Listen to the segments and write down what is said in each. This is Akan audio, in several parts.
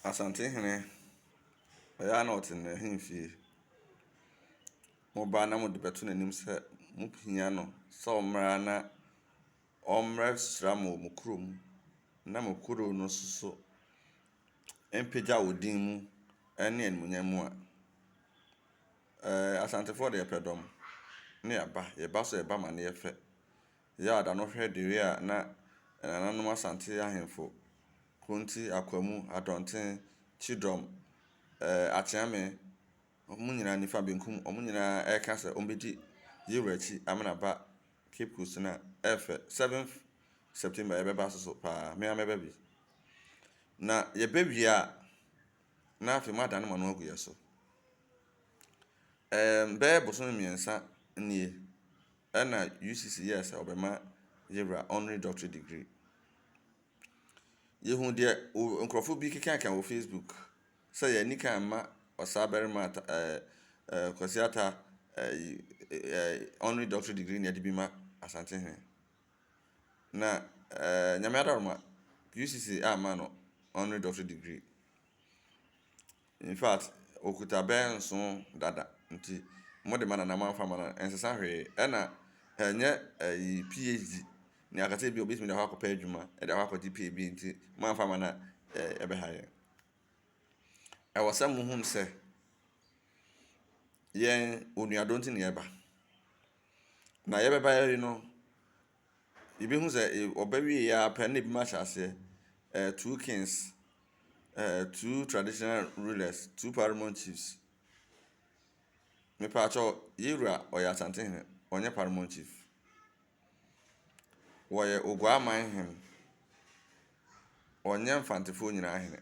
Asante hene ya na otin hemfie mo ba na mo de beto nanim se mo pia no so omra na omra sra mo kurom na mo kuro no so empeja odin mu ene enmunyam a asante for de pedom ne yeba so yeba ma ne yefe ya da no hwe de we a na nananom asante ahemfo Kunti Akwamu Adonten Chidom Achiame omunyina nifa benkum omunyina eka se ombedi yewrachi amenaba Cape Coast na efe 7th September ebeba so pa me ameba bi na yebewi a na afi ma dan ma no agu yeso be boso miensa nie na UCC yes obema yewra honorary doctorate degree yehu de nkrofo bi keka wo Facebook say ya nika ma osaberima kwasiata honorary doctorate degree ne de ma asante hene na nyame adaroma UCC ama no honorary doctorate degree in fact okuta ben so dada nti mode mana na manfa mana ensesa hwe na enye PhD ni akate bi obismi da akọpa adwuma e da akọpa PhD nti manfa mana ebe haye e wasam hun se yen onuado nti ne eba na yebeba yeri no ibi hu se obawie ya pa na bi ma chase two kings two traditional rulers two paramount chiefs me pa cho yewra oya asante hene onye paramount chief woye ogwaman hem onye mfantefo nyina hene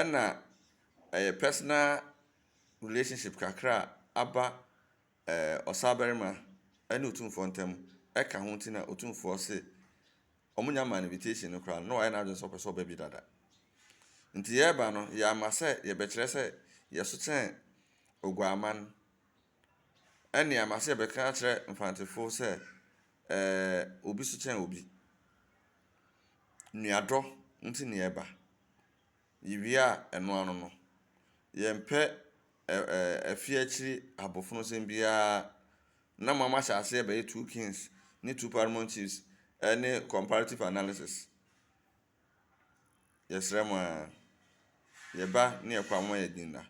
na personal relationship kakra aba osaberima ene otumfo ntem eka ho ntina otumfo se omunya man invitation no kra no aye na adwo so peso ba bi dada nti yeba no ya amase ye be kire se yeso chen ogwaman ene amase be ka kire mfantefo se obi so chen obi nuado nti ne yeba yiwia eno ano no yempe afiachi abofuno sembia na mama chase be two kings ni two paramount chiefs any comparative analysis yes rema yeba ne ekwa mo yedinda